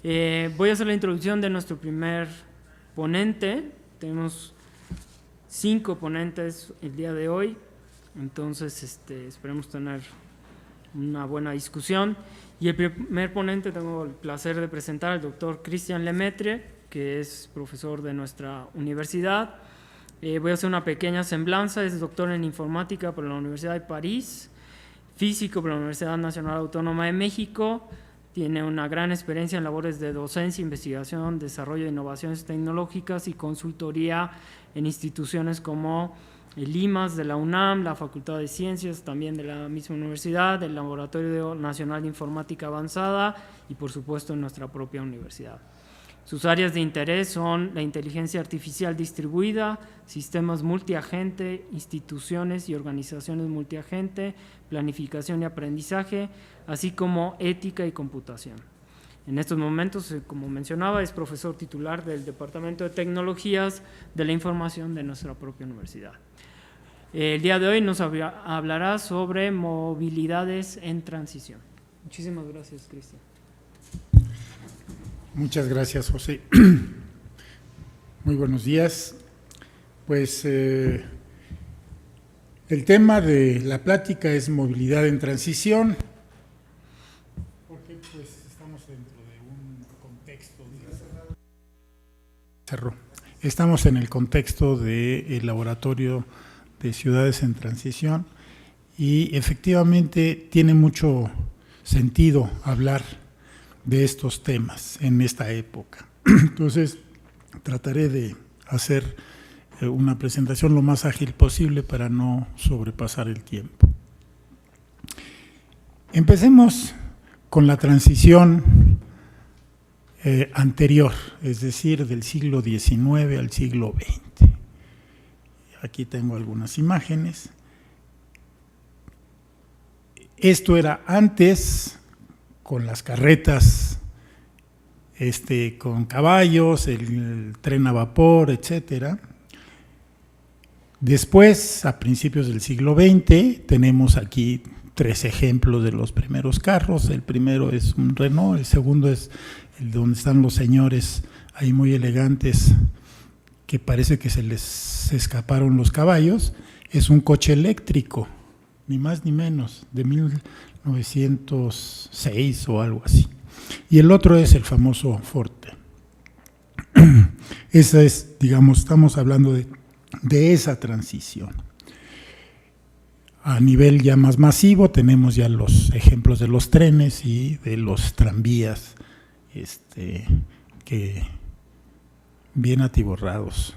Voy a hacer la introducción de nuestro primer ponente. Tenemos 5 ponentes el día de hoy, entonces esperemos tener una buena discusión. Y el primer ponente tengo el placer de presentar al doctor Christian Lemaitre, que es profesor de nuestra universidad. Voy a hacer una pequeña semblanza. Es doctor en informática por la Universidad de París, físico por la Universidad Nacional Autónoma de México. Tiene una gran experiencia en labores de docencia, investigación, desarrollo de innovaciones tecnológicas y consultoría en instituciones como el IMAS de la UNAM, la Facultad de Ciencias también de la misma universidad, el Laboratorio Nacional de Informática Avanzada y por supuesto en nuestra propia universidad. Sus áreas de interés son la inteligencia artificial distribuida, sistemas multiagente, instituciones y organizaciones multiagente, planificación y aprendizaje, así como ética y computación. En estos momentos, como mencionaba, es profesor titular del Departamento de Tecnologías de la Información de nuestra propia universidad. El día de hoy nos hablará sobre movilidades en transición. Muchísimas gracias, Cristian. Muchas gracias, José. Muy buenos días. Pues el tema de la plática es movilidad en transición, porque pues estamos dentro de un contexto. Estamos en el contexto del Laboratorio de Ciudades en Transición y efectivamente tiene mucho sentido hablar de estos temas en esta época. Entonces, trataré de hacer una presentación lo más ágil posible para no sobrepasar el tiempo. Empecemos con la transición anterior, es decir, del siglo XIX al siglo XX. Aquí tengo algunas imágenes. Esto era antes, con las carretas con caballos, el tren a vapor, etcétera. Después, a principios del siglo XX, tenemos aquí 3 ejemplos de los primeros carros. El primero es un Renault, el segundo es el donde están los señores ahí muy elegantes, que parece que se les escaparon los caballos. Es un coche eléctrico, ni más ni menos, de 1906 o algo así. Y el otro es el famoso Forte. Esa es, digamos, estamos hablando de esa transición. A nivel ya más masivo tenemos ya los ejemplos de los trenes y de los tranvías, que bien atiborrados.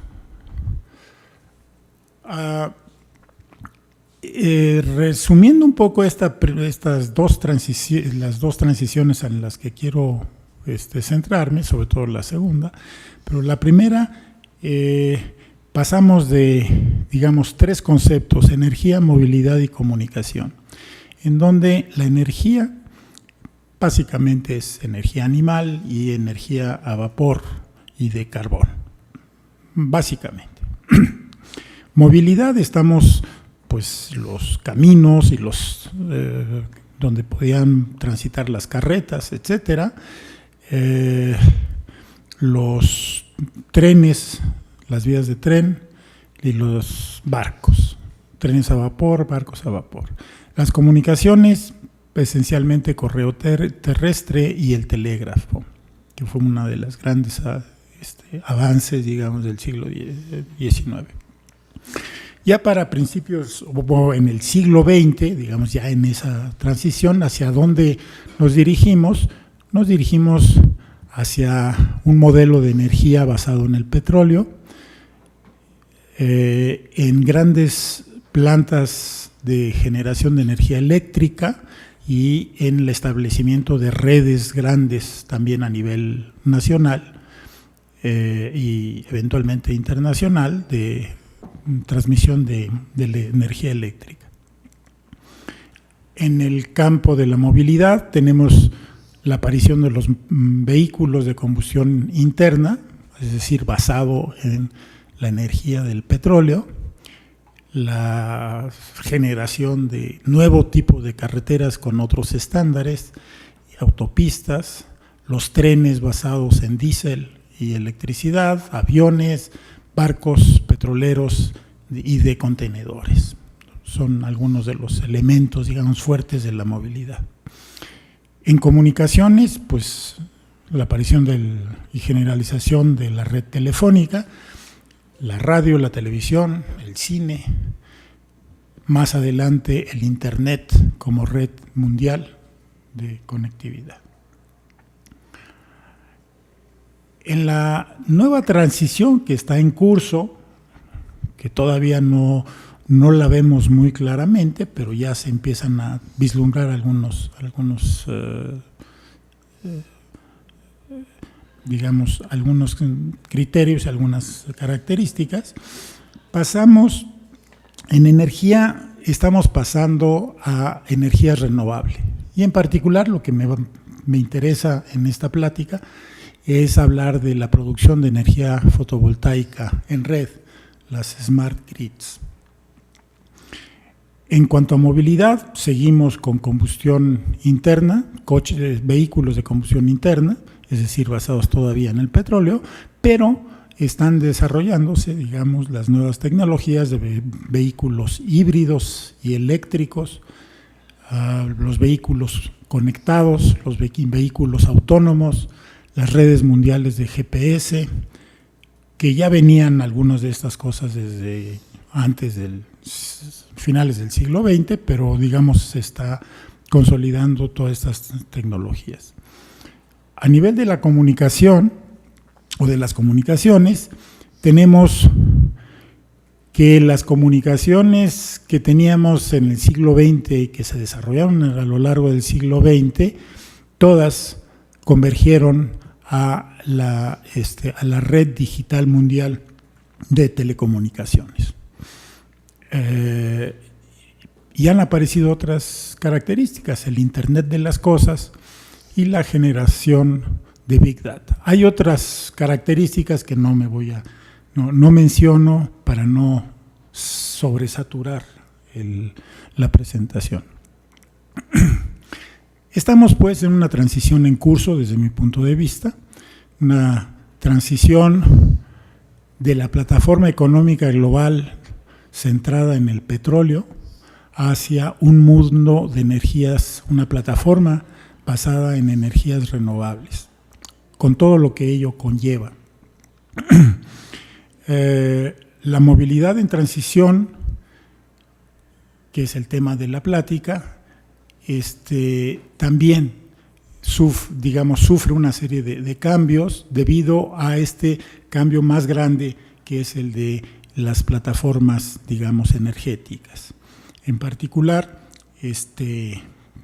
Resumiendo un poco las dos transiciones en las que quiero centrarme, sobre todo la segunda, pero la primera, pasamos de, digamos, 3 conceptos: energía, movilidad y comunicación, en donde la energía básicamente es energía animal y energía a vapor y de carbón, básicamente. Movilidad, estamos pues los caminos y los donde podían transitar las carretas, etcétera, los trenes, las vías de tren y los barcos, trenes a vapor, barcos a vapor. Las comunicaciones, esencialmente correo terrestre y el telégrafo, que fue una de las grandes avances, digamos, del siglo XIX. Ya para principios, o en el siglo XX, digamos, ya en esa transición, ¿hacia dónde nos dirigimos? Nos dirigimos hacia un modelo de energía basado en el petróleo, en grandes plantas de generación de energía eléctrica y en el establecimiento de redes grandes también a nivel nacional y eventualmente internacional de transmisión de la energía eléctrica. En el campo de la movilidad tenemos la aparición de los vehículos de combustión interna, es decir, basado en la energía del petróleo, la generación de nuevo tipo de carreteras con otros estándares, autopistas, los trenes basados en diésel y electricidad, aviones, barcos petroleros y de contenedores. Son algunos de los elementos, digamos, fuertes de la movilidad. En comunicaciones, pues la aparición y generalización de la red telefónica, la radio, la televisión, el cine, más adelante el Internet como red mundial de conectividad. En la nueva transición que está en curso, que todavía no la vemos muy claramente, pero ya se empiezan a vislumbrar algunos criterios, algunas características. En energía estamos pasando a energías renovables. Y en particular lo que me interesa en esta plática es hablar de la producción de energía fotovoltaica en red, las smart grids. En cuanto a movilidad, seguimos con combustión interna, vehículos de combustión interna, es decir, basados todavía en el petróleo, pero están desarrollándose, digamos, las nuevas tecnologías de vehículos híbridos y eléctricos, los vehículos conectados, los vehículos autónomos, las redes mundiales de GPS, que ya venían algunas de estas cosas desde antes finales del siglo XX, pero digamos se está consolidando todas estas tecnologías. A nivel de la comunicación o de las comunicaciones, tenemos que las comunicaciones que teníamos en el siglo XX y que se desarrollaron a lo largo del siglo XX, todas convergieron a la red digital mundial de telecomunicaciones. Y han aparecido otras características, el Internet de las cosas y la generación de Big Data. Hay otras características que no menciono para no sobresaturar la presentación. Estamos pues en una transición en curso desde mi punto de vista, una transición de la plataforma económica global centrada en el petróleo hacia un mundo de energías, una plataforma basada en energías renovables, con todo lo que ello conlleva. La movilidad en transición, que es el tema de la plática, también sufre una serie de cambios debido a este cambio más grande que es el de las plataformas, digamos, energéticas. En particular,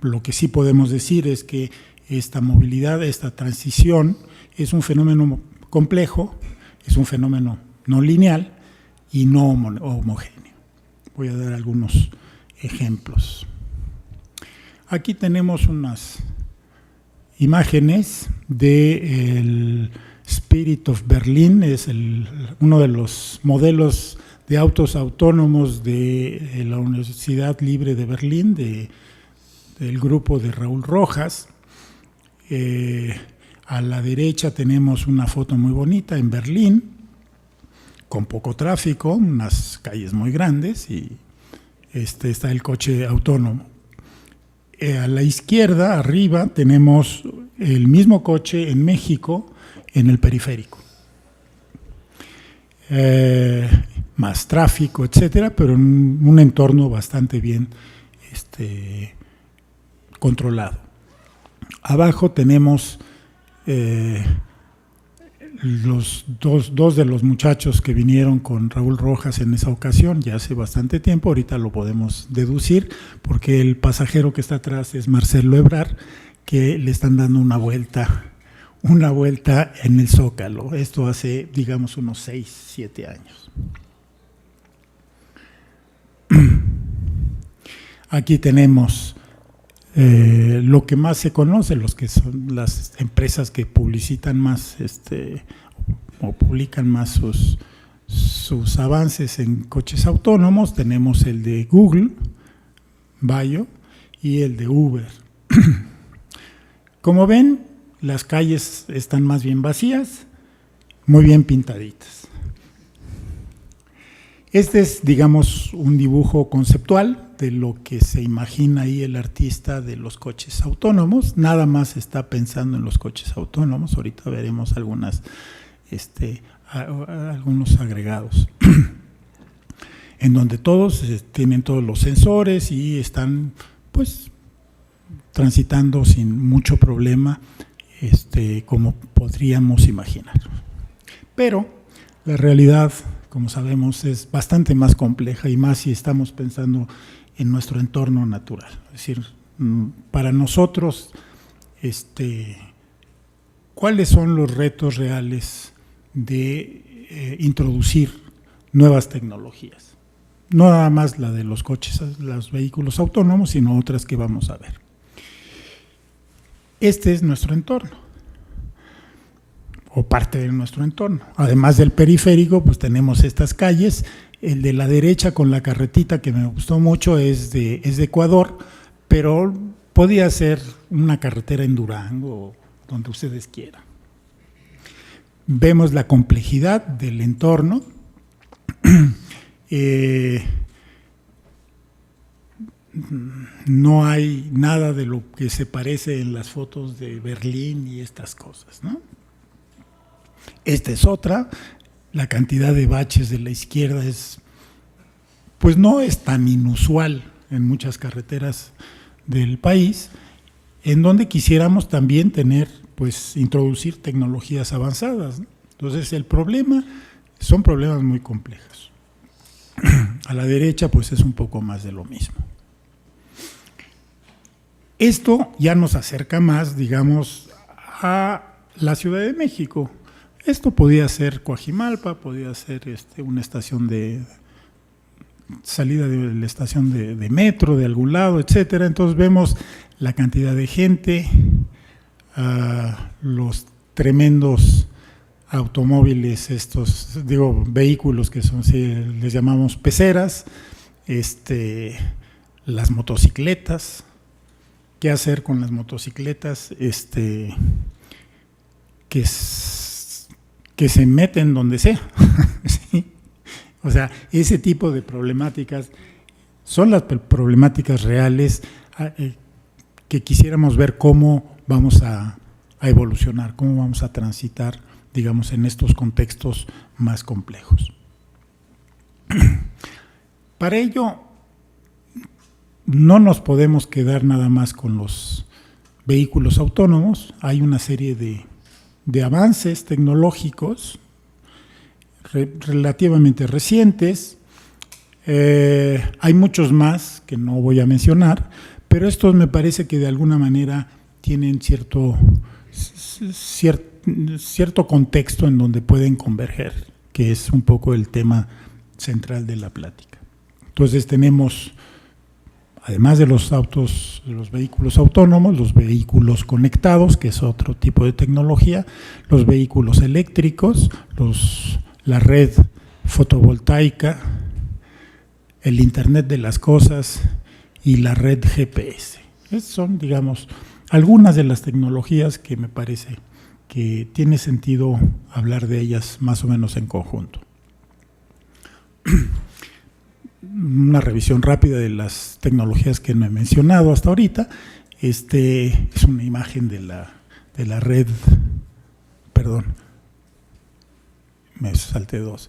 lo que sí podemos decir es que esta movilidad, esta transición, es un fenómeno complejo, es un fenómeno no lineal y no homogéneo. Voy a dar algunos ejemplos. Aquí tenemos unas imágenes del Spirit of Berlin, es uno de los modelos de autos autónomos de la Universidad Libre de Berlín, del grupo de Raúl Rojas. A la derecha tenemos una foto muy bonita en Berlín, con poco tráfico, unas calles muy grandes, y está el coche autónomo. A la izquierda, arriba, tenemos el mismo coche en México, en el periférico. Más tráfico, etcétera, pero en un entorno bastante bien controlado. Abajo tenemos los dos de los muchachos que vinieron con Raúl Rojas en esa ocasión, ya hace bastante tiempo, ahorita lo podemos deducir, porque el pasajero que está atrás es Marcelo Ebrard, que le están dando una vuelta en el Zócalo. Esto hace, digamos, unos 6, 7 años. Aquí tenemos lo que más se conoce, los que son las empresas que publicitan más o publican más sus avances en coches autónomos. Tenemos el de Google, Bayo, y el de Uber. Como ven, las calles están más bien vacías, muy bien pintaditas. Este es, digamos, un dibujo conceptual de lo que se imagina ahí el artista de los coches autónomos. Nada más está pensando en los coches autónomos. Ahorita veremos algunos agregados en donde todos tienen todos los sensores y están pues transitando sin mucho problema, como podríamos imaginar. Pero la realidad, como sabemos, es bastante más compleja, y más si estamos pensando en nuestro entorno natural. Es decir, para nosotros, ¿cuáles son los retos reales de introducir nuevas tecnologías? No nada más la de los coches, los vehículos autónomos, sino otras que vamos a ver. Este es nuestro entorno, o parte de nuestro entorno. Además del periférico, pues tenemos estas calles. El de la derecha con la carretita, que me gustó mucho, es de Ecuador, pero podía ser una carretera en Durango, donde ustedes quieran. Vemos la complejidad del entorno. No hay nada de lo que se parece en las fotos de Berlín y estas cosas, ¿no? Esta es otra. La cantidad de baches de la izquierda pues no es tan inusual en muchas carreteras del país, en donde quisiéramos también introducir tecnologías avanzadas, ¿no? Entonces son problemas muy complejos. A la derecha pues es un poco más de lo mismo. Esto ya nos acerca más, digamos, a la Ciudad de México. Esto podía ser Coajimalpa, podía ser una estación de salida de la estación de metro de algún lado, etcétera. Entonces vemos la cantidad de gente, los tremendos automóviles, vehículos que son, si les llamamos peceras, las motocicletas. ¿Qué hacer con las motocicletas? Que se meten donde sea. ¿Sí? O sea, ese tipo de problemáticas son las problemáticas reales que quisiéramos ver cómo vamos a evolucionar, cómo vamos a transitar, digamos, en estos contextos más complejos. Para ello, no nos podemos quedar nada más con los vehículos autónomos. Hay una serie de avances tecnológicos relativamente recientes. Hay muchos más que no voy a mencionar, pero estos me parece que de alguna manera tienen cierto contexto en donde pueden converger, que es un poco el tema central de la plática. Entonces tenemos, además de los vehículos autónomos, los vehículos conectados, que es otro tipo de tecnología, los vehículos eléctricos, la red fotovoltaica, el Internet de las cosas y la red GPS. Esas son, digamos, algunas de las tecnologías que me parece que tiene sentido hablar de ellas más o menos en conjunto. Una revisión rápida de las tecnologías que no he mencionado hasta ahorita. Es una imagen de la red, perdón, me salté dos.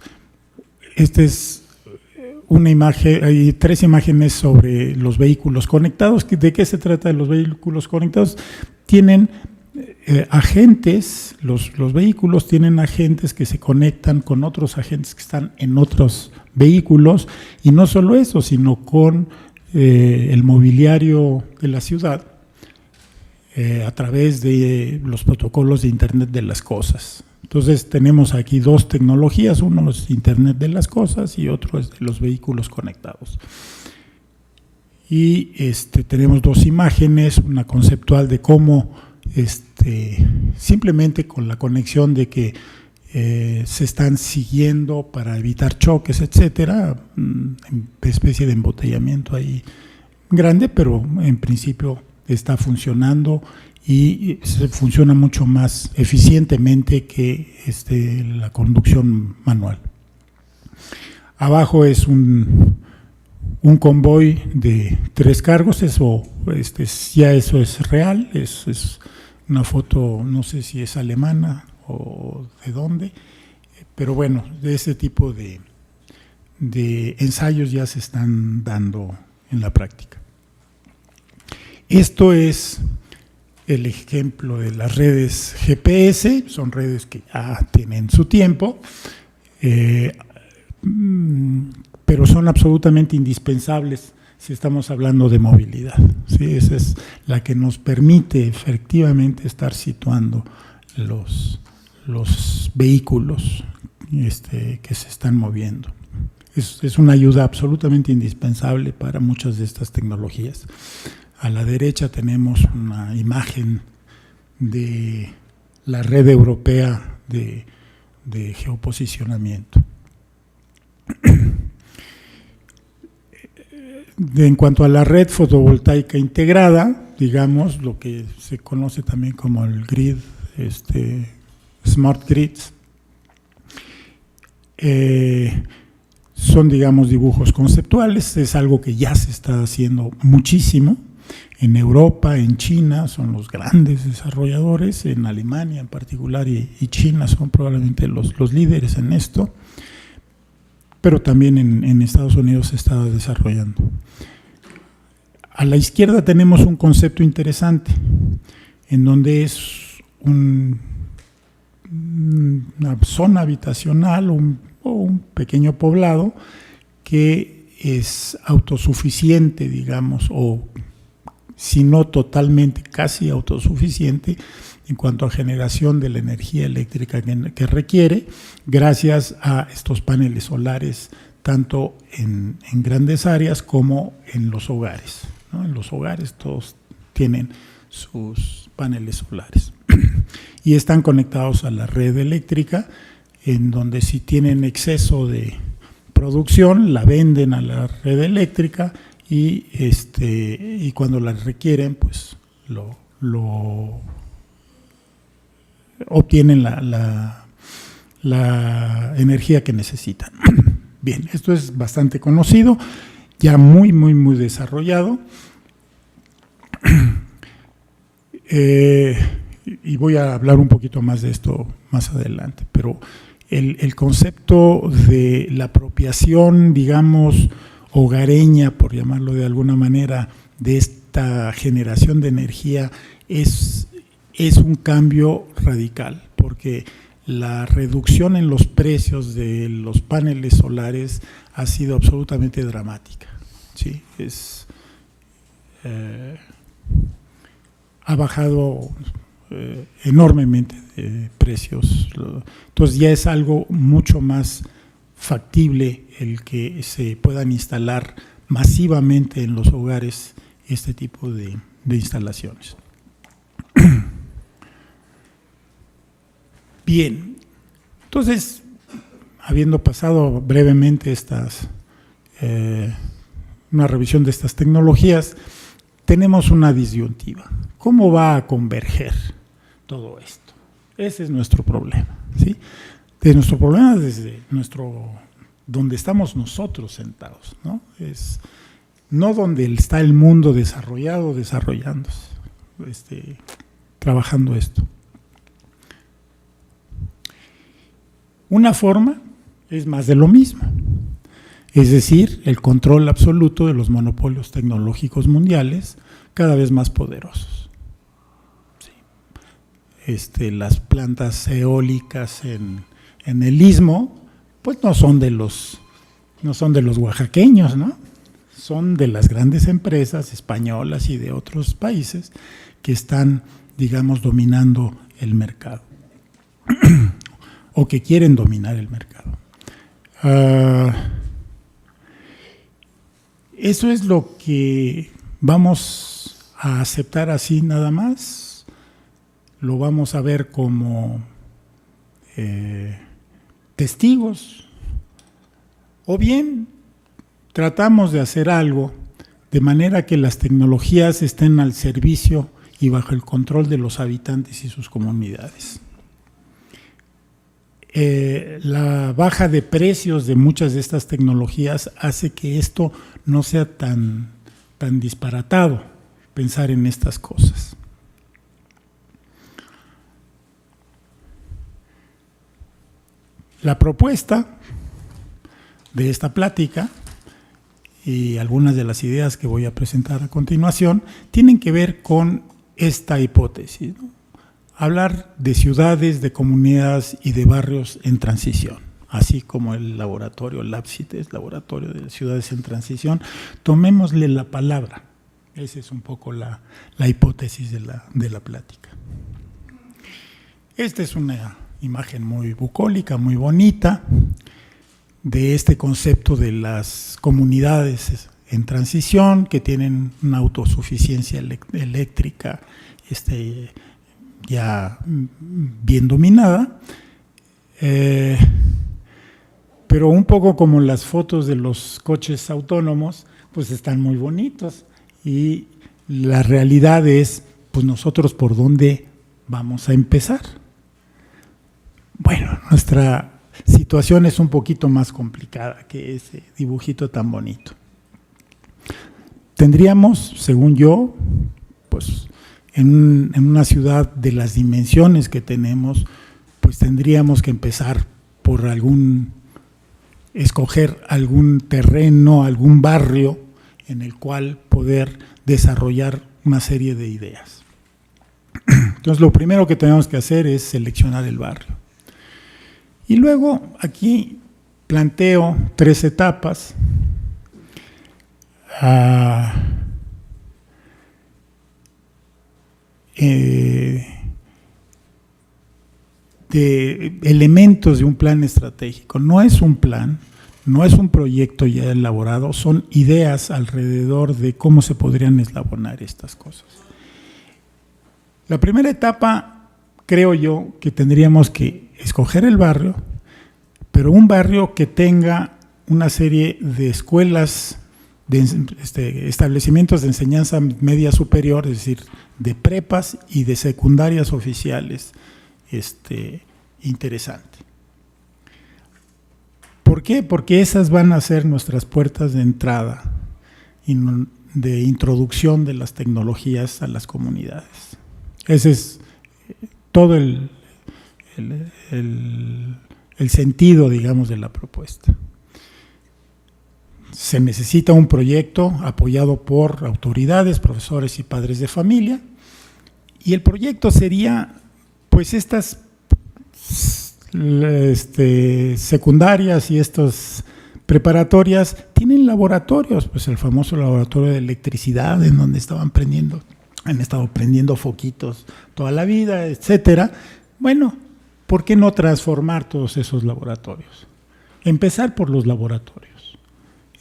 Es una imagen, hay 3 imágenes sobre los vehículos conectados. ¿De qué se trata de los vehículos conectados? Tienen agentes, los vehículos tienen agentes que se conectan con otros agentes que están en otros vehículos, y no solo eso, sino con el mobiliario de la ciudad a través de los protocolos de Internet de las cosas. Entonces tenemos aquí 2 tecnologías, uno es Internet de las cosas y otro es de los vehículos conectados. Y tenemos 2 imágenes, una conceptual de cómo simplemente con la conexión de que se están siguiendo para evitar choques, etcétera, especie de embotellamiento ahí grande, pero en principio está funcionando y se funciona mucho más eficientemente que la conducción manual. Abajo es un convoy de 3 cargos, eso ya eso es real, es una foto, no sé si es alemana o de dónde, pero bueno, de ese tipo de ensayos ya se están dando en la práctica. Esto es el ejemplo de las redes GPS, son redes que ya tienen su tiempo, pero son absolutamente indispensables si estamos hablando de movilidad, ¿sí? Esa es la que nos permite efectivamente estar situando los vehículos que se están moviendo. Es una ayuda absolutamente indispensable para muchas de estas tecnologías. A la derecha tenemos una imagen de la red europea de geoposicionamiento. En cuanto a la red fotovoltaica integrada, digamos, lo que se conoce también como el grid, smart grids, son, digamos, dibujos conceptuales, es algo que ya se está haciendo muchísimo. En Europa, en China, son los grandes desarrolladores, en Alemania en particular y China son probablemente los líderes en esto, pero también en Estados Unidos se está desarrollando. A la izquierda tenemos un concepto interesante, en donde es una zona habitacional o un pequeño poblado que es autosuficiente, digamos, o si no totalmente, casi autosuficiente en cuanto a generación de la energía eléctrica que requiere, gracias a estos paneles solares, tanto en grandes áreas como en los hogares, ¿no? En los hogares todos tienen sus paneles solares y están conectados a la red eléctrica, en donde si tienen exceso de producción, la venden a la red eléctrica y cuando la requieren, pues lo obtienen la energía que necesitan. Bien, esto es bastante conocido, ya muy desarrollado. Y voy a hablar un poquito más de esto más adelante, pero el concepto de la apropiación, digamos, hogareña, por llamarlo de alguna manera, de esta generación de energía es un cambio radical, porque la reducción en los precios de los paneles solares ha sido absolutamente dramática, ¿sí? Ha bajado enormemente de precios, entonces ya es algo mucho más factible el que se puedan instalar masivamente en los hogares este tipo de instalaciones. Bien, entonces, habiendo pasado brevemente una revisión de estas tecnologías, tenemos una disyuntiva. ¿Cómo va a converger todo esto? Ese es nuestro problema, ¿sí? De nuestro problema desde donde estamos nosotros sentados, ¿no? Es no donde está el mundo desarrollaándose, trabajando esto. Una forma es más de lo mismo, es decir, el control absoluto de los monopolios tecnológicos mundiales cada vez más poderosos. Sí. Las plantas eólicas en el istmo, pues no son de los oaxaqueños, ¿no? Son de las grandes empresas españolas y de otros países que están, digamos, dominando el mercado o que quieren dominar el mercado. ¿Eso es lo que vamos a aceptar así nada más? ¿Lo vamos a ver como testigos? ¿O bien tratamos de hacer algo de manera que las tecnologías estén al servicio y bajo el control de los habitantes y sus comunidades. La baja de precios de muchas de estas tecnologías hace que esto no sea tan disparatado, pensar en estas cosas. La propuesta de esta plática y algunas de las ideas que voy a presentar a continuación tienen que ver con esta hipótesis, ¿no? Hablar de ciudades, de comunidades y de barrios en transición, así como el laboratorio LabCites, Laboratorio de Ciudades en Transición. Tomémosle la palabra. Esa es un poco la hipótesis de la plática. Esta es una imagen muy bucólica, muy bonita, de este concepto de las comunidades en transición que tienen una autosuficiencia eléctrica ya bien dominada, pero un poco como las fotos de los coches autónomos, pues están muy bonitos, y la realidad es, pues nosotros por dónde vamos a empezar. Bueno, nuestra situación es un poquito más complicada que ese dibujito tan bonito. Tendríamos, según yo, pues en una ciudad de las dimensiones que tenemos, pues tendríamos que empezar por escoger algún terreno, algún barrio en el cual poder desarrollar una serie de ideas. Entonces, lo primero que tenemos que hacer es seleccionar el barrio. Y luego aquí planteo 3 etapas. De elementos de un plan estratégico. No es un plan, no es un proyecto ya elaborado, son ideas alrededor de cómo se podrían eslabonar estas cosas. La primera etapa, creo yo, que tendríamos que escoger el barrio, pero un barrio que tenga una serie de escuelas, de establecimientos de enseñanza media superior, es decir, de prepas y de secundarias oficiales, interesante. ¿Por qué? Porque esas van a ser nuestras puertas de entrada, de introducción de las tecnologías a las comunidades. Ese es todo el sentido, digamos, de la propuesta. Se necesita un proyecto apoyado por autoridades, profesores y padres de familia, y el proyecto sería, pues, estas secundarias y estas preparatorias tienen laboratorios, pues el famoso laboratorio de electricidad, en donde han estado prendiendo foquitos toda la vida, etcétera. Bueno, ¿por qué no transformar todos esos laboratorios? Empezar por los laboratorios.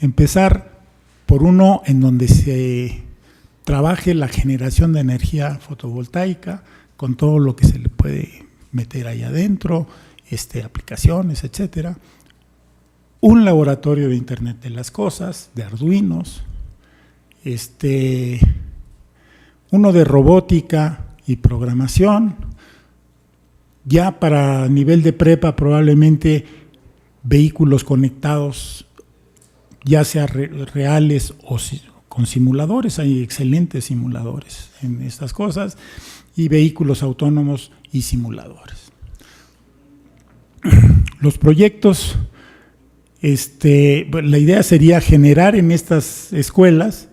Empezar por uno en donde se trabaje la generación de energía fotovoltaica con todo lo que se le puede meter ahí adentro, aplicaciones, etcétera. Un laboratorio de Internet de las Cosas, de Arduinos, uno de robótica y programación. Ya para nivel de prepa probablemente vehículos conectados, ya sea reales o con simuladores, hay excelentes simuladores en estas cosas, y vehículos autónomos y simuladores. Los proyectos, la idea sería generar en estas escuelas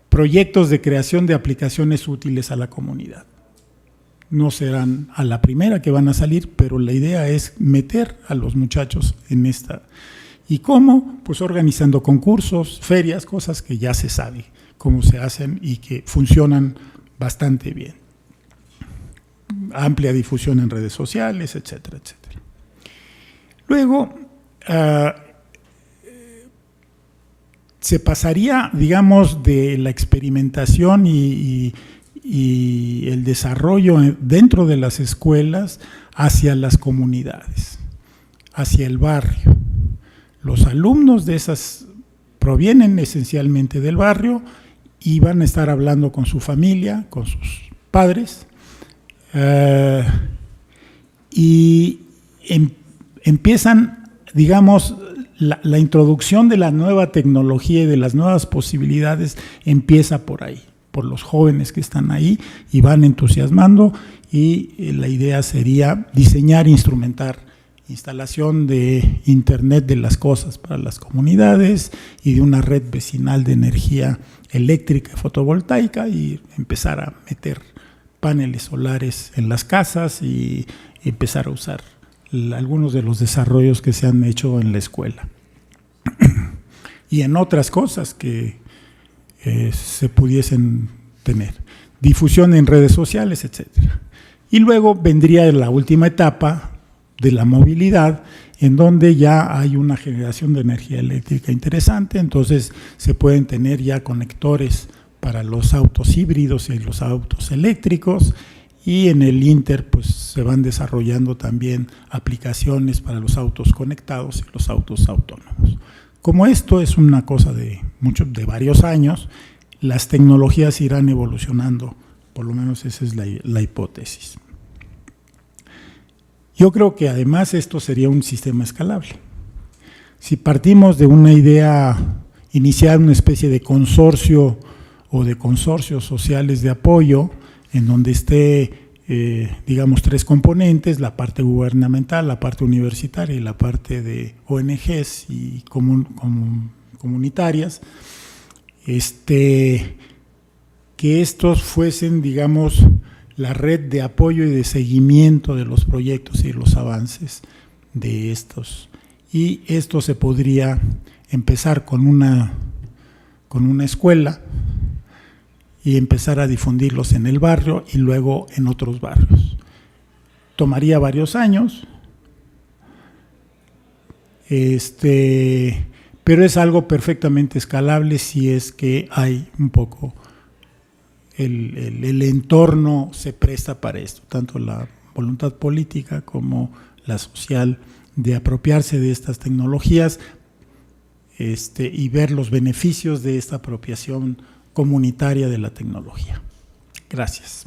proyectos de creación de aplicaciones útiles a la comunidad. No serán a la primera que van a salir, pero la idea es meter a los muchachos en esta. ¿Y cómo? Pues organizando concursos, ferias, cosas que ya se sabe cómo se hacen y que funcionan bastante bien. Amplia difusión en redes sociales, etcétera, etcétera. Luego, se pasaría, digamos, de la experimentación y el desarrollo dentro de las escuelas hacia las comunidades, hacia el barrio. Los alumnos de esas provienen esencialmente del barrio y van a estar hablando con su familia, con sus padres, y empiezan, digamos, la introducción de la nueva tecnología y de las nuevas posibilidades empieza por ahí, por los jóvenes que están ahí y van entusiasmando, y la idea sería diseñar e instrumentar instalación de Internet de las cosas para las comunidades y de una red vecinal de energía eléctrica y fotovoltaica, y empezar a meter paneles solares en las casas y empezar a usar algunos de los desarrollos que se han hecho en la escuela y en otras cosas que se pudiesen tener, difusión en redes sociales, etcétera. Y luego vendría la última etapa de la movilidad, en donde ya hay una generación de energía eléctrica interesante, entonces se pueden tener ya conectores para los autos híbridos y los autos eléctricos, y en el Inter pues se van desarrollando también aplicaciones para los autos conectados y los autos autónomos. Como esto es una cosa de varios años, las tecnologías irán evolucionando, por lo menos esa es la hipótesis. Yo creo que además esto sería un sistema escalable. Si partimos de una idea, iniciar una especie de consorcio o de consorcios sociales de apoyo, en donde esté, digamos, tres componentes: la parte gubernamental, la parte universitaria y la parte de ONGs y comunitarias, que estos fuesen, digamos, la red de apoyo y de seguimiento de los proyectos y los avances de estos. Y esto se podría empezar con una escuela y empezar a difundirlos en el barrio y luego en otros barrios. Tomaría varios años, pero es algo perfectamente escalable si es que hay un poco el entorno se presta para esto, tanto la voluntad política como la social, de apropiarse de estas tecnologías y ver los beneficios de esta apropiación comunitaria de la tecnología. Gracias.